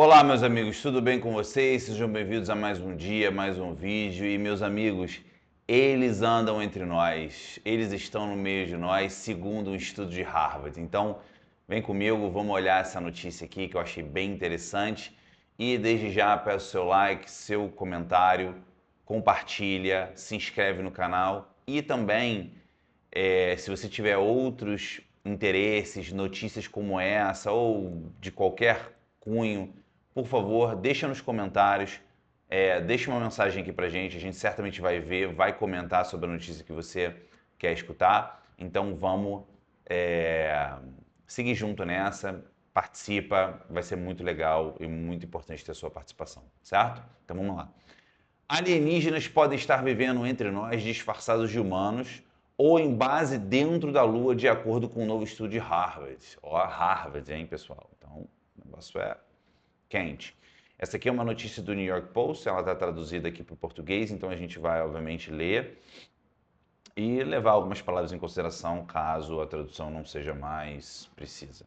Olá, meus amigos, tudo bem com vocês? Sejam bem-vindos a mais um dia, mais um vídeo. E, meus amigos, eles andam entre nós, eles estão no meio de nós, segundo um estudo de Harvard. Então, vem comigo, vamos olhar essa notícia aqui que eu achei bem interessante. E desde já peço seu like, seu comentário, compartilha, se inscreve no canal e também, se você tiver outros interesses, notícias como essa ou de qualquer cunho, por favor, deixa nos comentários, deixa uma mensagem aqui pra gente, a gente certamente vai ver, vai comentar sobre a notícia que você quer escutar. Então vamos seguir junto nessa, participa, vai ser muito legal e muito importante ter a sua participação, certo? Então vamos lá. Alienígenas podem estar vivendo entre nós disfarçados de humanos ou em base dentro da Lua, de acordo com um novo estudo de Harvard. Ó, Harvard, hein, pessoal? Então, o negócio é quente. Essa aqui é uma notícia do New York Post, ela está traduzida aqui para o português, então a gente vai, obviamente, ler e levar algumas palavras em consideração, caso a tradução não seja mais precisa.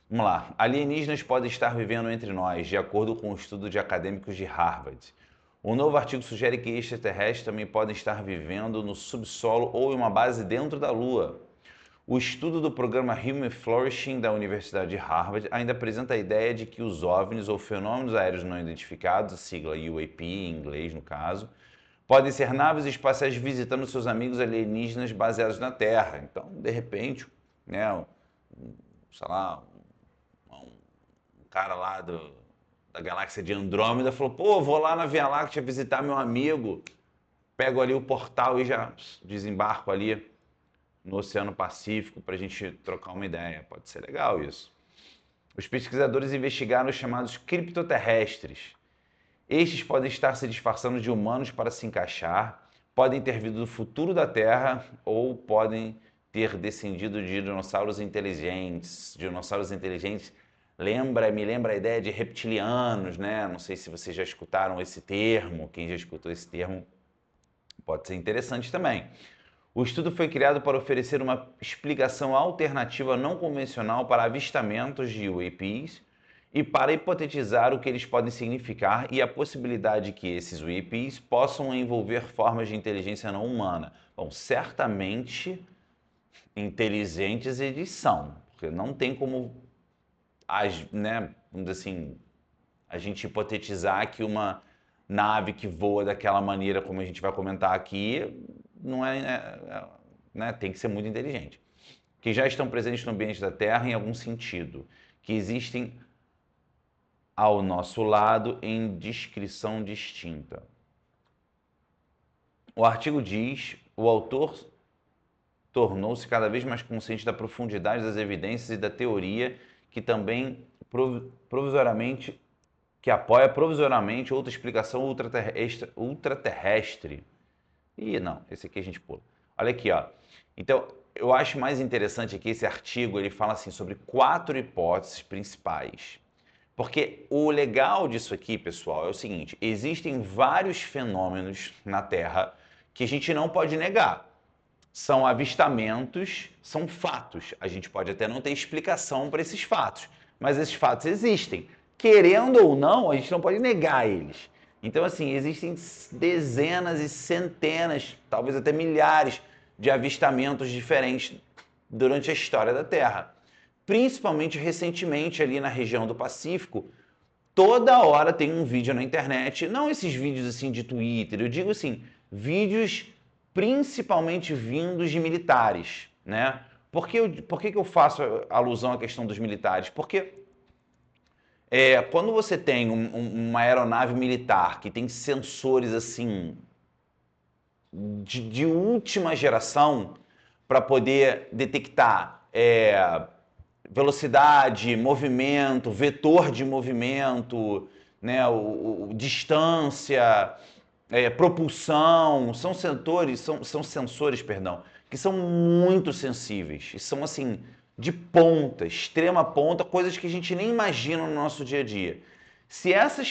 Vamos lá. Alienígenas podem estar vivendo entre nós, de acordo com um estudo de acadêmicos de Harvard. Um novo artigo sugere que extraterrestres também podem estar vivendo no subsolo ou em uma base dentro da Lua. O estudo do programa Human Flourishing da Universidade de Harvard ainda apresenta a ideia de que os OVNIs, ou fenômenos aéreos não identificados, a sigla UAP em inglês no caso, podem ser naves espaciais visitando seus amigos alienígenas baseados na Terra. Então, de repente, né, sei lá, um cara lá da galáxia de Andrômeda falou: pô, vou lá na Via Láctea visitar meu amigo, pego ali o portal e já desembarco ali no Oceano Pacífico para a gente trocar uma ideia. Pode ser legal isso. Os pesquisadores investigaram os chamados criptoterrestres. Estes podem estar se disfarçando de humanos para se encaixar, podem ter vindo do futuro da Terra ou podem ter descendido de dinossauros inteligentes. Dinossauros inteligentes me lembra a ideia de reptilianos, né? Não sei se vocês já escutaram esse termo, quem já escutou esse termo pode ser interessante também. O estudo foi criado para oferecer uma explicação alternativa não convencional para avistamentos de UAPs e para hipotetizar o que eles podem significar e a possibilidade de que esses UAPs possam envolver formas de inteligência não humana. Bom, certamente inteligentes eles são, porque não tem como, né, vamos dizer assim, a gente hipotetizar que uma nave que voa daquela maneira, como a gente vai comentar aqui, não né, tem que ser muito inteligente. Que já estão presentes no ambiente da Terra em algum sentido, que existem ao nosso lado em descrição distinta. O artigo diz: o autor tornou-se cada vez mais consciente da profundidade das evidências e da teoria que também provisoriamente que apoia provisoriamente outra explicação ultraterrestre. Ih, não, esse aqui a gente pula. Olha aqui, ó. Então, eu acho mais interessante aqui esse artigo, ele fala assim sobre 4 hipóteses principais. Porque o legal disso aqui, pessoal, é o seguinte: existem vários fenômenos na Terra que a gente não pode negar. São avistamentos, são fatos. A gente pode até não ter explicação para esses fatos, mas esses fatos existem. Querendo ou não, a gente não pode negar eles. Então, assim, existem dezenas e centenas, talvez até milhares de avistamentos diferentes durante a história da Terra. Principalmente recentemente, ali na região do Pacífico, toda hora tem um vídeo na internet, não esses vídeos assim de Twitter, eu digo assim, vídeos principalmente vindos de militares, né? Por que eu faço alusão à questão dos militares? Porque quando você tem uma aeronave militar que tem sensores assim de última geração para poder detectar velocidade, movimento, vetor de movimento, né, distância, propulsão, são sensores, perdão, que são muito sensíveis e são assim de ponta, extrema ponta, coisas que a gente nem imagina no nosso dia a dia. Se as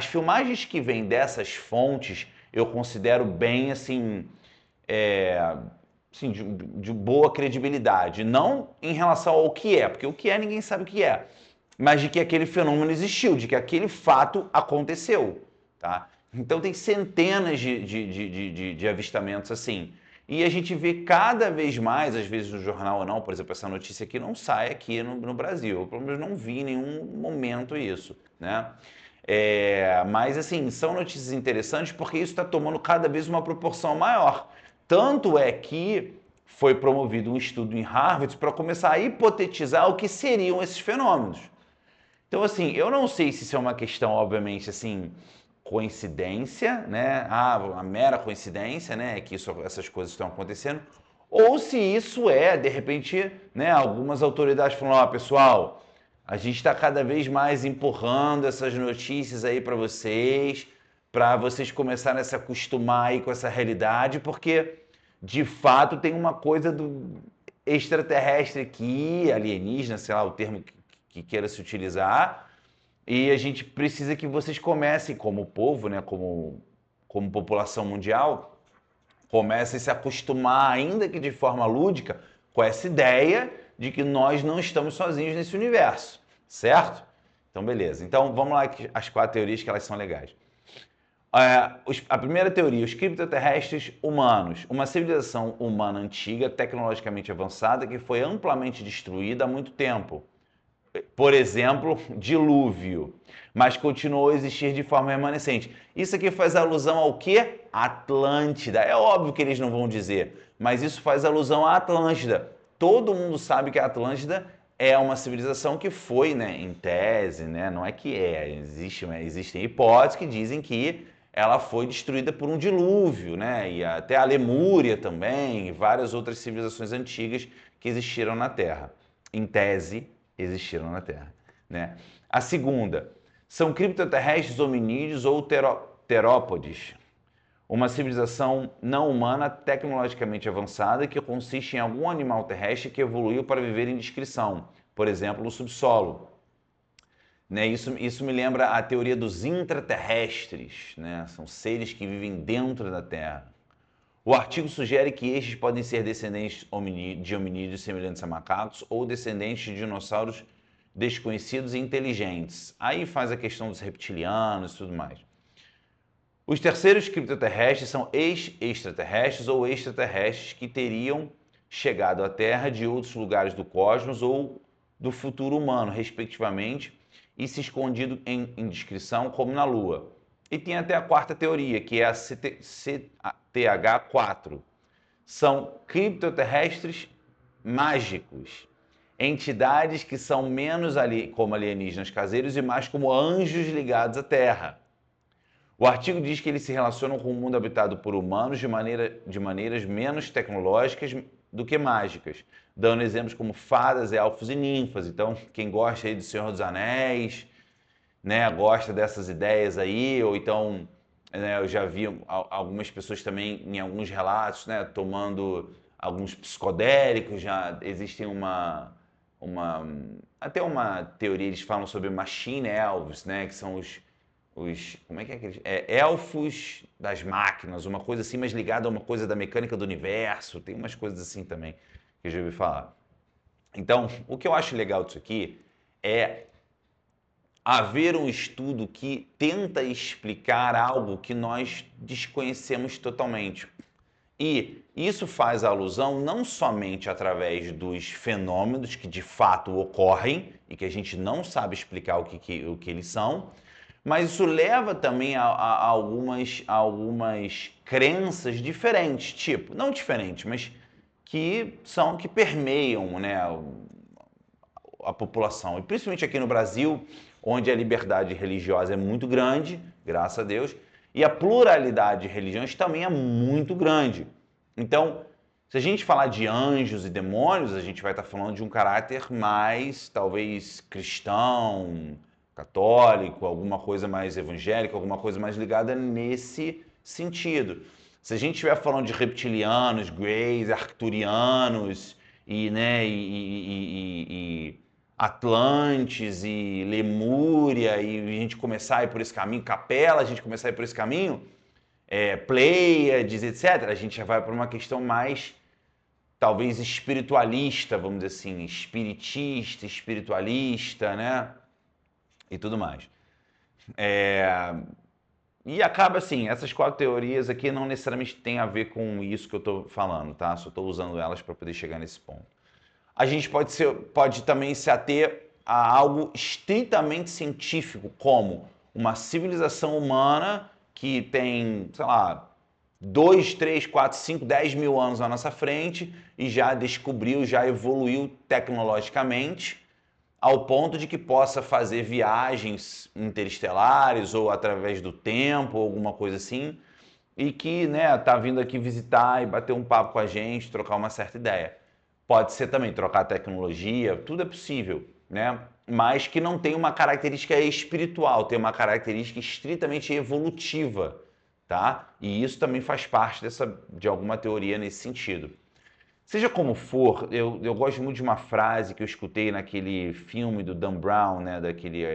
filmagens que vêm dessas fontes, eu considero bem assim, assim, de boa credibilidade. Não em relação ao que é, porque o que é ninguém sabe o que é. mas de que aquele fenômeno existiu, de que aquele fato aconteceu, tá? Então tem centenas de avistamentos assim. E a gente vê cada vez mais, às vezes no jornal ou não, por exemplo, essa notícia aqui não sai aqui no Brasil. Eu, pelo menos, não vi em nenhum momento isso, né? Mas, assim, são notícias interessantes porque isso está tomando cada vez uma proporção maior. Tanto é que foi promovido um estudo em Harvard para começar a hipotetizar o que seriam esses fenômenos. Então, assim, eu não sei se isso é uma questão, obviamente, assim, coincidência, né? A mera coincidência, né? Que essas coisas estão acontecendo. Ou se isso é, de repente, né? Algumas autoridades falam, ó, pessoal, a gente está cada vez mais empurrando essas notícias aí para vocês começarem a se acostumar aí com essa realidade, porque, de fato, tem uma coisa do extraterrestre aqui, alienígena, sei lá o termo que queira se utilizar, e a gente precisa que vocês comecem, como povo, né, como população mundial, comecem a se acostumar, ainda que de forma lúdica, com essa ideia de que nós não estamos sozinhos nesse universo, certo? Então, beleza. Então, vamos lá, as 4 teorias que elas são legais. A primeira teoria, os criptoterrestres humanos, uma civilização humana antiga, tecnologicamente avançada, que foi amplamente destruída há muito tempo. Por exemplo, dilúvio, mas continuou a existir de forma remanescente. Isso aqui faz alusão ao quê? Atlântida. É óbvio que eles não vão dizer, mas isso faz alusão à Atlântida. Todo mundo sabe que a Atlântida é uma civilização que foi, né, em tese, né, não é que existem hipóteses que dizem que ela foi destruída por um dilúvio, né, e até a Lemúria também, e várias outras civilizações antigas que existiram na Terra. Em tese, existiram na Terra, né? A segunda, são criptoterrestres hominídeos ou terópodes, uma civilização não humana tecnologicamente avançada que consiste em algum animal terrestre que evoluiu para viver em discrição, por exemplo, no subsolo. Né? Isso me lembra a teoria dos intraterrestres, né? São seres que vivem dentro da Terra. O artigo sugere que estes podem ser descendentes de hominídeos semelhantes a macacos ou descendentes de dinossauros desconhecidos e inteligentes. Aí faz a questão dos reptilianos e tudo mais. Os terceiros criptoterrestres são ex-extraterrestres ou extraterrestres que teriam chegado à Terra de outros lugares do cosmos ou do futuro humano, respectivamente, e se escondido em indiscrição, como na Lua. E tem até a quarta teoria, que é a CTH4. São criptoterrestres mágicos, entidades que são menos como alienígenas caseiros e mais como anjos ligados à Terra. O artigo diz que eles se relacionam com o mundo habitado por humanos de maneiras menos tecnológicas do que mágicas, dando exemplos como fadas, elfos e ninfas. Então, quem gosta aí do Senhor dos Anéis, né, gosta dessas ideias aí, ou então, né, eu já vi algumas pessoas também em alguns relatos, né, tomando alguns psicodélicos, já existem até uma teoria, eles falam sobre machine elves, né, que são como é que eles, elfos das máquinas, uma coisa assim, mas ligada a uma coisa da mecânica do universo, tem umas coisas assim também que eu já ouvi falar. Então, o que eu acho legal disso aqui é haver um estudo que tenta explicar algo que nós desconhecemos totalmente. E isso faz alusão não somente através dos fenômenos que de fato ocorrem e que a gente não sabe explicar o que eles são, mas isso leva também a algumas crenças diferentes, tipo, não diferentes, mas que permeiam, né, a população. E principalmente aqui no Brasil, onde a liberdade religiosa é muito grande, graças a Deus, e a pluralidade de religiões também é muito grande. Então, se a gente falar de anjos e demônios, a gente vai estar falando de um caráter mais, talvez, cristão, católico, alguma coisa mais evangélica, alguma coisa mais ligada nesse sentido. Se a gente estiver falando de reptilianos, greys, arcturianos né, e Atlantes e Lemúria, e a gente começar a ir por esse caminho, Capela, a gente começar a ir por esse caminho, Pleiades, etc., a gente já vai para uma questão mais, talvez, espiritualista, vamos dizer assim, espiritista, espiritualista, né? e tudo mais. E acaba assim, essas 4 teorias aqui não necessariamente têm a ver com isso que eu estou falando, tá? Só estou usando elas para poder chegar nesse ponto. A gente pode também se ater a algo estritamente científico, como uma civilização humana que tem, sei lá, 2, 3, 4, 5, 10 mil anos à nossa frente e já descobriu, já evoluiu tecnologicamente ao ponto de que possa fazer viagens interestelares ou através do tempo, ou alguma coisa assim, e que, né, tá vindo aqui visitar e bater um papo com a gente, trocar uma certa ideia. Pode ser também trocar tecnologia, tudo é possível, né? Mas que não tem uma característica espiritual, tem uma característica estritamente evolutiva, tá? E isso também faz parte de alguma teoria nesse sentido. Seja como for, eu gosto muito de uma frase que eu escutei naquele filme do Dan Brown, né, daquele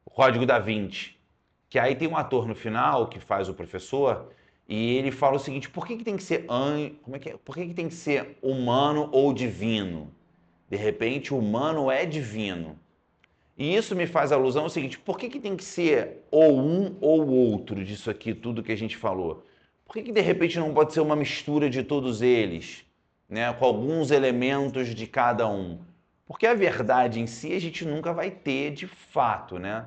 O Código da Vinci, que aí tem um ator no final que faz o professor e ele fala o seguinte: por que tem que ser como é que é? Por que tem que ser humano ou divino? De repente, o humano é divino. E isso me faz alusão ao seguinte: por que tem que ser ou um ou outro disso aqui, tudo que a gente falou? Por que de repente não pode ser uma mistura de todos eles, né, com alguns elementos de cada um? Porque a verdade em si a gente nunca vai ter de fato, né?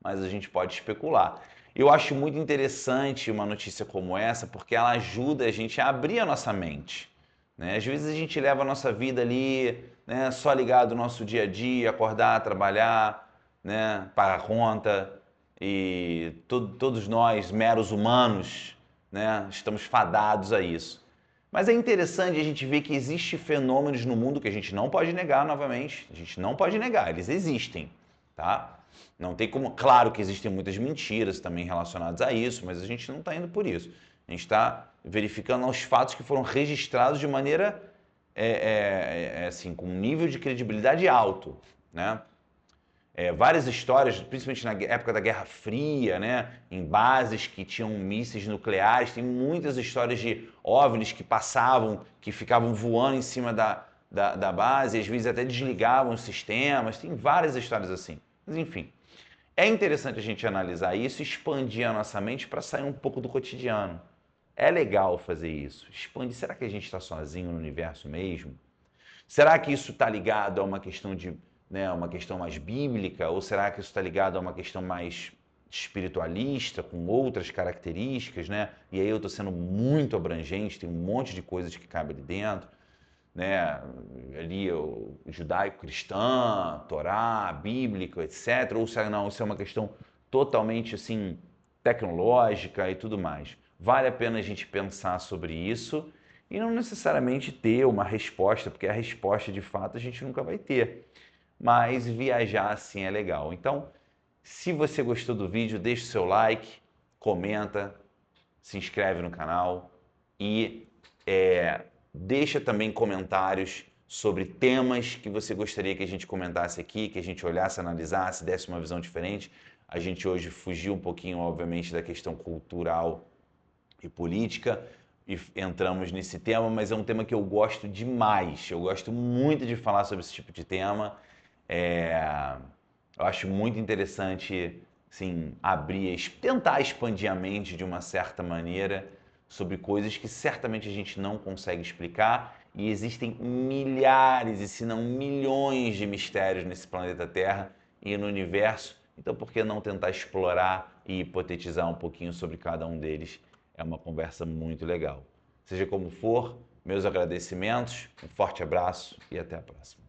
Mas a gente pode especular. Eu acho muito interessante uma notícia como essa, porque ela ajuda a gente a abrir a nossa mente, né? Às vezes a gente leva a nossa vida ali, né, só ligado ao nosso dia a dia, acordar, trabalhar, né, pagar conta, e todos nós, meros humanos, né, estamos fadados a isso. Mas é interessante a gente ver que existem fenômenos no mundo que a gente não pode negar novamente, a gente não pode negar, eles existem, tá? Não tem como. Claro que existem muitas mentiras também relacionadas a isso, mas a gente não está indo por isso. A gente está verificando os fatos que foram registrados de maneira assim, com um nível de credibilidade alto, né? Várias histórias, principalmente na época da Guerra Fria, né, em bases que tinham mísseis nucleares, tem muitas histórias de OVNIs que passavam, que ficavam voando em cima da base, e às vezes até desligavam os sistemas, tem várias histórias assim. Mas enfim, é interessante a gente analisar isso e expandir a nossa mente para sair um pouco do cotidiano. É legal fazer isso. Expandir. Será que a gente está sozinho no universo mesmo? Será que isso está ligado a uma questão uma questão mais bíblica? Ou será que isso está ligado a uma questão mais espiritualista, com outras características, né? E aí eu estou sendo muito abrangente, tem um monte de coisas que cabe ali dentro, né? Ali o judaico-cristã, Torá, bíblico, etc. Ou será não, isso é uma questão totalmente assim tecnológica e tudo mais. Vale a pena a gente pensar sobre isso e não necessariamente ter uma resposta, porque a resposta de fato a gente nunca vai ter. Mas viajar assim é legal. Então, se você gostou do vídeo, deixa o seu like, comenta, se inscreve no canal e deixa também comentários sobre temas que você gostaria que a gente comentasse aqui, que a gente olhasse, analisasse, desse uma visão diferente. A gente hoje fugiu um pouquinho, obviamente, da questão cultural e política e entramos nesse tema, mas é um tema que eu gosto demais. Eu gosto muito de falar sobre esse tipo de tema. Eu acho muito interessante, assim, tentar expandir a mente de uma certa maneira sobre coisas que certamente a gente não consegue explicar e existem milhares, e se não milhões de mistérios nesse planeta Terra e no universo. Então, por que não tentar explorar e hipotetizar um pouquinho sobre cada um deles? É uma conversa muito legal. Seja como for, meus agradecimentos, um forte abraço e até a próxima.